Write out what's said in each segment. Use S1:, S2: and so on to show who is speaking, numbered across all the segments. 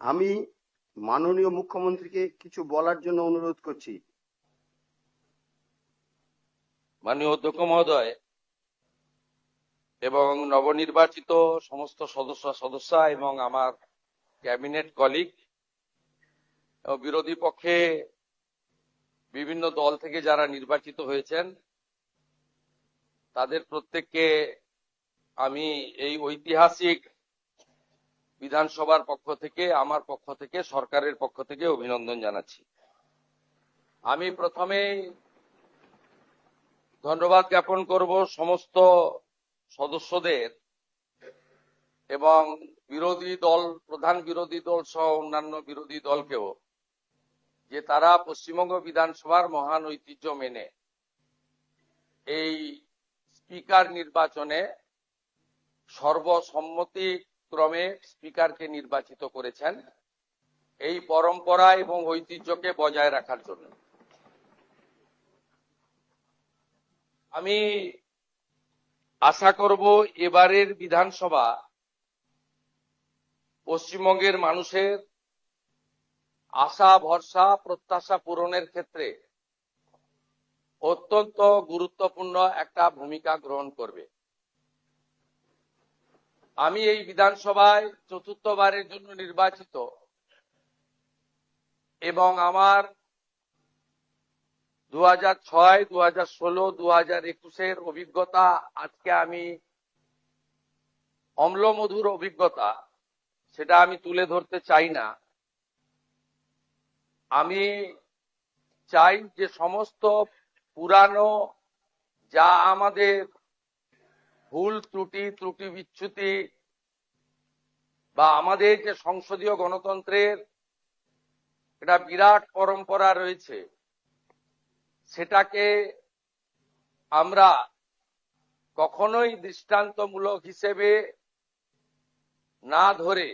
S1: আমি মাননীয় মুখ্যমন্ত্রীকে কিছু বলার জন্য অনুরোধ করছি।
S2: মাননীয় অধ্যক্ষ মহোদয় এবং নবনির্বাচিত সমস্ত সদস্যা এবং আমার ক্যাবিনেট কলিগ এবং বিরোধী পক্ষে বিভিন্ন দল থেকে যারা নির্বাচিত হয়েছেন তাদের প্রত্যেককে আমি এই ঐতিহাসিক বিধানসভার পক্ষ থেকে, আমার পক্ষ থেকে, সরকারের পক্ষ থেকে অভিনন্দন জানাচ্ছি। আমি প্রথমেই ধন্যবাদ জ্ঞাপন করব সমস্ত সদস্যদের এবং বিরোধী দল, প্রধান বিরোধী দল সহ অন্যান্য বিরোধী দলকেও, যে তারা পশ্চিমবঙ্গ বিধানসভার মহান ঐতিহ্য মেনে এই স্পিকার নির্বাচনে সর্বসম্মতিক্রমে স্পিকারকে নির্বাচিত করেছেন এই পরম্পরা এবং ঐতিহ্যকে বজায় রাখার জন্য। আমি আশা করব এবারের বিধানসভা পশ্চিমবঙ্গের মানুষের আশা, ভরসা, প্রত্যাশা পূরণের ক্ষেত্রে অত্যন্ত গুরুত্বপূর্ণ একটা ভূমিকা গ্রহণ করবে। আমি এই বিধানসভায় চতুর্থবারের জন্য নির্বাচিত এবং আমার 2006, 2016, 2021 অভিজ্ঞতা আজকে আমি অম্লমধুর অভিজ্ঞতা, সেটা আমি তুলে ধরতে চাই না। আমি চাই যে সমস্ত পুরানো যা আমাদের ভুল ত্রুটি বিচ্যুতি বা আমাদের যে সংসদীয় গণতন্ত্রের একটা বিরাট পরম্পরা রয়েছে, সেটাকে আমরা কখনোই দৃষ্টান্তমূলক হিসেবে না ধরে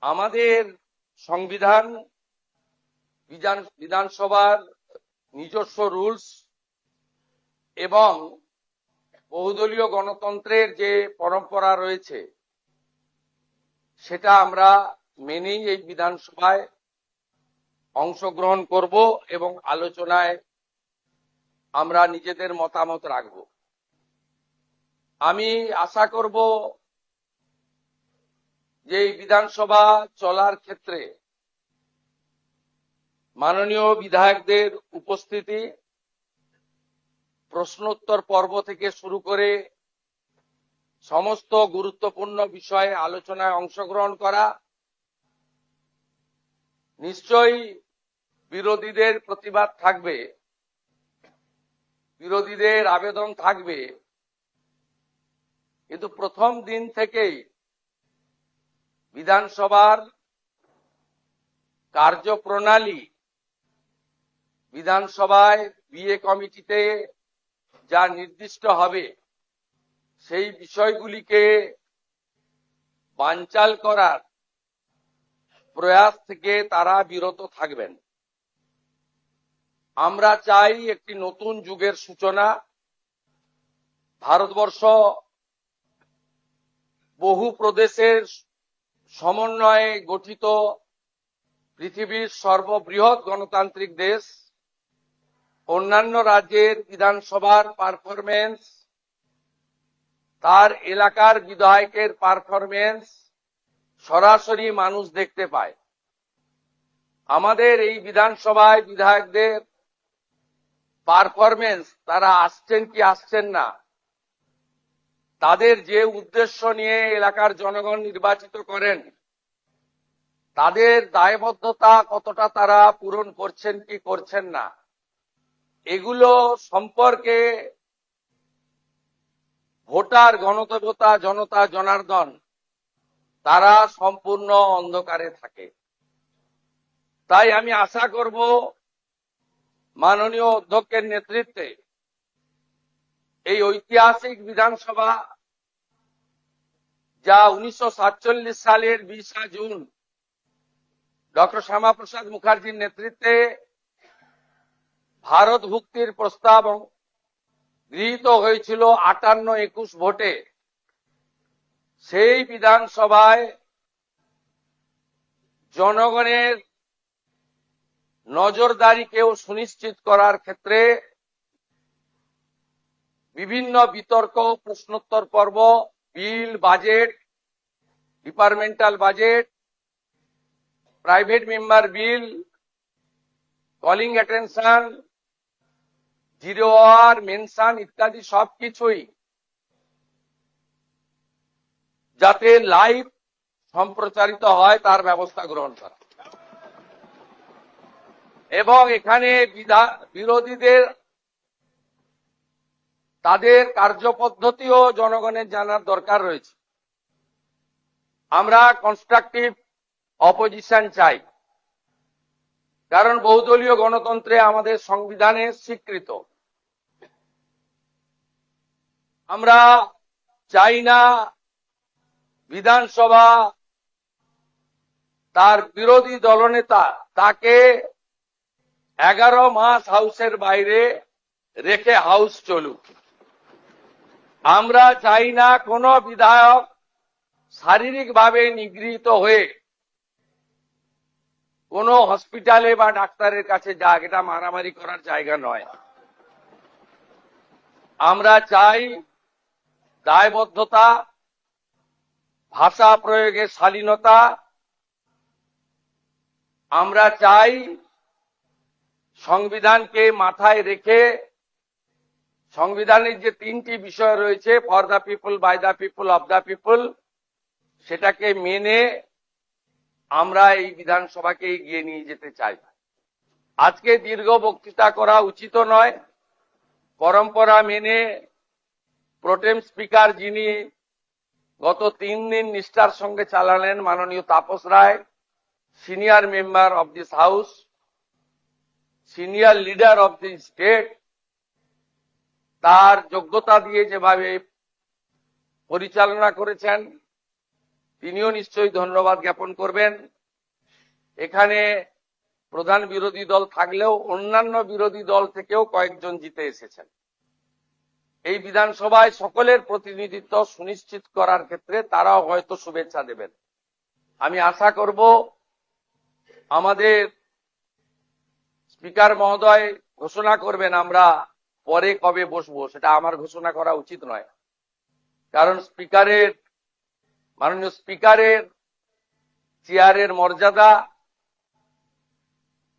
S2: আমাদের সংবিধান, বিধানসভার নিজস্ব রুলস এবং বহুদলীয় গণতন্ত্রের যে পরম্পরা রয়েছে সেটা আমরা মেনেই এই বিধানসভায় অংশগ্রহণ করব এবং আলোচনায় আমরা নিজেদের মতামত রাখব। আমি আশা করব যে এই বিধানসভা চলার ক্ষেত্রে মাননীয় বিধায়কদের উপস্থিতি, প্রশ্নোত্তর পর্ব থেকে শুরু করে সমস্ত গুরুত্বপূর্ণ বিষয়ে আলোচনায় অংশগ্রহণ করা, নিশ্চয়ই বিরোধীদের প্রতিবাদ থাকবে, বিরোধীদের আবেদন থাকবে, কিন্তু প্রথম দিন থেকেই বিধানসভার কার্যপ্রণালী, বিধানসভায় বিএ কমিটিতে যা নির্দিষ্ট হবে সেই বিষয়গুলিকে বানচাল করার প্রয়াস থেকে তারা বিরত থাকবেন। আমরা চাই একটি নতুন যুগের সূচনা। ভারতবর্ষ বহু প্রদেশের সমন্বয়ে গঠিত পৃথিবীর সর্ববৃহৎ গণতান্ত্রিক দেশ। অন্যান্য রাজ্যের বিধানসভার পারফরমেন্স, তার এলাকার বিধায়কের পারফরমেন্স সরাসরি মানুষ দেখতে পায়। আমাদের এই বিধানসভায় বিধায়কদের পারফরমেন্স, তারা আসছেন কি আসছেন না, তাদের যে উদ্দেশ্য নিয়ে এলাকার জনগণ নির্বাচিত করেন, তাদের দায়বদ্ধতা কতটা তারা পূরণ করছেন কি করছেন না, এগুলো সম্পর্কে ভোটার, গণদেবতা, জনতা জনার্দন তারা সম্পূর্ণ অন্ধকারে থাকে। তাই আমি আশা করব মাননীয় অধ্যক্ষের নেতৃত্বে এই ঐতিহাসিক বিধানসভা, যা 1947 সালের 20 জুন ডক্টর শ্যামাপ্রসাদ মুখার্জির নেতৃত্বে ভারত ভুক্তির প্রস্তাব গৃহীত হয়েছিল 58-21 ভোটে, সেই বিধানসভায় জনগণের নজরদারিকেও সুনিশ্চিত করার ক্ষেত্রে বিভিন্ন বিতর্ক, প্রশ্নোত্তর পর্ব, bill, budget, departmental budget, private member bill, calling attention, zero hour, mention ইত্যাদি সবকিছুই যাতে লাইভ সম্প্রচারিত হয় তার ব্যবস্থা গ্রহণ করা এবং এখানে বিরোধীদের তাদের কার্যপদ্ধতিও জনগণের জানার দরকার রয়েছে। আমরা কনস্ট্রাকটিভ অপোজিশন চাই, কারণ বহুদলীয় গণতন্ত্রে আমাদের সংবিধানে স্বীকৃত। আমরা চাই না বিধানসভা তার বিরোধী দলনেতা তাকে 11 মাস হাউসের বাইরে রেখে হাউস চলুক। আমরা চাই না কোন বিধায়ক শারীরিকভাবে নিগৃহীত হয়ে কোন হসপিটালে বা ডাক্তারের কাছে যাক, এটা মারামারি করার জায়গা নয়। আমরা চাই দায়বদ্ধতা, ভাষা প্রয়োগের শালীনতা। আমরা চাই সংবিধানকে মাথায় রেখে সংবিধানের যে 3টি বিষয় রয়েছে, for the people, by the people, of the people, সেটাকে মেনে আমরা এই বিধানসভাকে এগিয়ে নিয়ে যেতে চাই। আজকে দীর্ঘ বক্তৃতা করা উচিত নয়। পরম্পরা মেনে প্রোটেম স্পিকার, যিনি গত 3 দিন নিষ্ঠার সঙ্গে চালালেন, মাননীয় Tapas Roy, senior member of this house, senior leader of the state, তার যোগ্যতা দিয়ে যেভাবে পরিচালনা করেছেন তিনিও নিশ্চয়ই ধন্যবাদ জ্ঞাপন করবেন। এখানে প্রধান বিরোধী দল থাকলেও অন্যান্য বিরোধী দল থেকেও কয়েকজন জিতে এসেছেন। এই বিধানসভায় সকলের প্রতিনিধিত্ব সুনিশ্চিত করার ক্ষেত্রে তারাও হয়তো শুভেচ্ছা দেবেন। আমি আশা করব আমাদের স্পিকার মহোদয় ঘোষণা করবেন আমরা পরে কবে বসবো, সেটা আমার ঘোষণা করা উচিত নয়, কারণ মাননীয় স্পিকারের চেয়ারের মর্যাদা,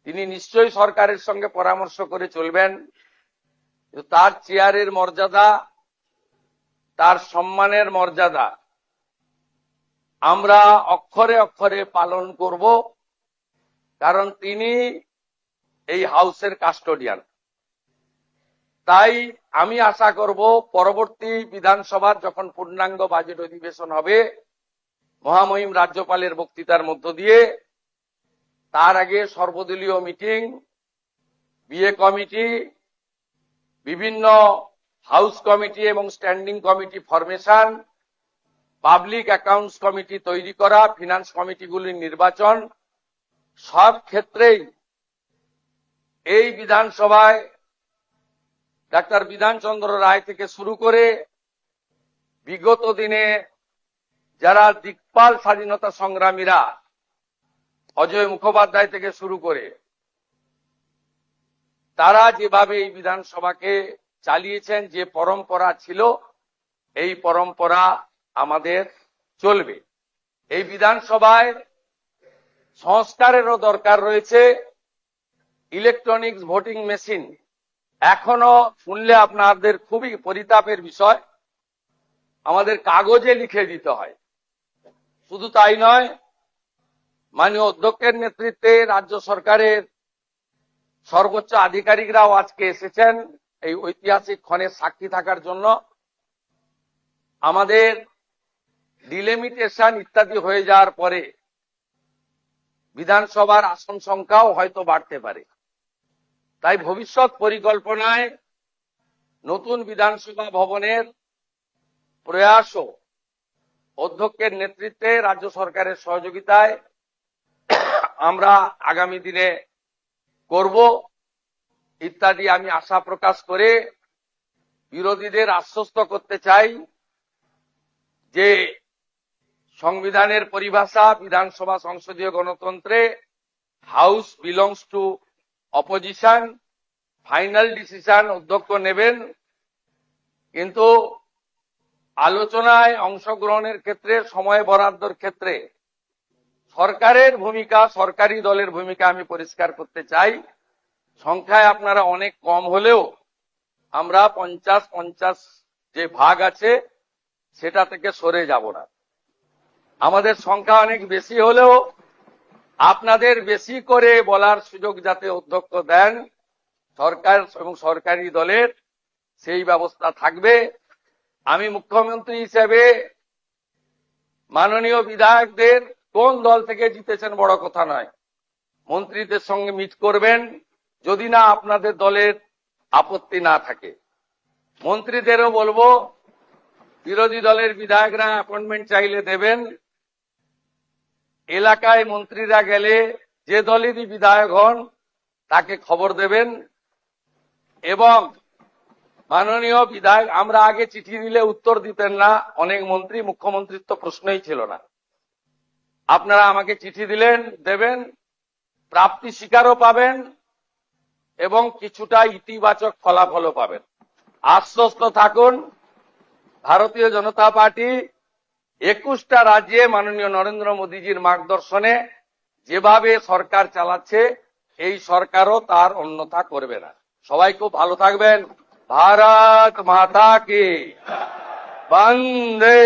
S2: তিনি নিশ্চয়ই সরকারের সঙ্গে পরামর্শ করে চলবেন, তার চেয়ারের মর্যাদা, তার সম্মানের মর্যাদা আমরা অক্ষরে অক্ষরে পালন করব, কারণ তিনি এই হাউসের কাস্টোডিয়ান। তাই আমি আশা করব পরবর্তী বিধানসভার যখন পূর্ণাঙ্গ বাজেট অধিবেশন হবে, মহামহিম রাজ্যপালের বক্তৃতার মধ্য দিয়ে, তার আগে সর্বদলীয় মিটিং, বিএ কমিটি, বিভিন্ন হাউস কমিটি এবং standing committee formation, public accounts committee তৈরি করা, ফিনান্স কমিটিগুলির নির্বাচন, সব ক্ষেত্রেই এই বিধানসভায় ডাক্তার বিধানচন্দ্র রায় থেকে শুরু করে বিগত দিনে যারা দিকপাল স্বাধীনতা সংগ্রামীরা, অজয় মুখোপাধ্যায় থেকে শুরু করে, তারা যেভাবে এই বিধানসভাকে চালিয়েছেন, যে পরম্পরা ছিল, এই পরম্পরা আমাদের চলবে। এই বিধানসভায় সংস্কারেরও দরকার রয়েছে। ইলেকট্রনিক্স ভোটিং মেশিন এখনো শুনলে আপনাদের খুবই পরিতাপের বিষয়, আমাদের কাগজে লিখে দিতে হয়। শুধু তাই নয়, মাননীয় অধ্যক্ষের নেতৃত্বে রাজ্য সরকারের সর্বোচ্চ আধিকারিকরাও আজকে এসেছেন এই ঐতিহাসিক ক্ষণের সাক্ষী থাকার জন্য। আমাদের ডিলিমিটেশন ইত্যাদি হয়ে যাওয়ার পরে বিধানসভার আসন সংখ্যাও হয়তো বাড়তে পারে। তাই ভবিষ্যৎ পরিকল্পনায় নতুন বিধানসভা ভবনের প্রয়াসও অধ্যক্ষের নেতৃত্বে রাজ্য সরকারের সহযোগিতায় আমরা আগামী দিনে করব ইত্যাদি আমি আশা প্রকাশ করে বিরোধীদের আশ্বস্ত করতে চাই যে সংবিধানের পরিভাষা বিধানসভা সংসদীয় গণতন্ত্রে house belongs to opposition, final decision অধ্যক্ষ নেবেন, কিন্তু আলোচনায় অংশগ্রহণের ক্ষেত্রে সময় বরাদ্দর ক্ষেত্রে সরকারের ভূমিকা, সরকারি দলের ভূমিকা আমি পরিষ্কার করতে চাই। সংখ্যায় আপনারা অনেক কম হলেও আমরা 50-50 যে ভাগ আছে সেটা থেকে সরে যাব না। আমাদের সংখ্যা অনেক বেশি হলেও আপনাদের বেশি করে বলার সুযোগ যাতে অধ্যক্ষ দেন সরকার এবং সরকারি দলের, সেই ব্যবস্থা থাকবে। আমি মুখ্যমন্ত্রী হিসেবে মাননীয় বিধায়কদের কোন দল থেকে জিতেছেন বড় কথা নয়, মন্ত্রীদের সঙ্গে মিট করবেন, যদি না আপনাদের দলের আপত্তি না থাকে। মন্ত্রীদেরও বলবো বিরোধী দলের বিধায়করা অ্যাপয়েন্টমেন্ট চাইলে দেবেন। এলাকায় মন্ত্রীরা গেলে যে দলেরই বিধায়ক হন তাকে খবর দেবেন। এবং মাননীয় বিধায়ক, আমরা আগে চিঠি দিলে উত্তর দিতেন না অনেক মন্ত্রী, মুখ্যমন্ত্রীর তো প্রশ্নই ছিল না। আপনারা আমাকে চিঠি দিলেন, দেবেন, প্রাপ্তি স্বীকারও পাবেন এবং কিছুটা ইতিবাচক ফলাফলও পাবেন। আশ্বস্ত থাকুন, ভারতীয় জনতা পার্টি 21টা রাজ্যে মাননীয় নরেন্দ্র মোদীজির মার্গদর্শনে যেভাবে সরকার চালাচ্ছে এই সরকারও তার অন্যথা করবে না। সবাই খুব ভালো থাকবেন। ভারত মাতা কি বন্দে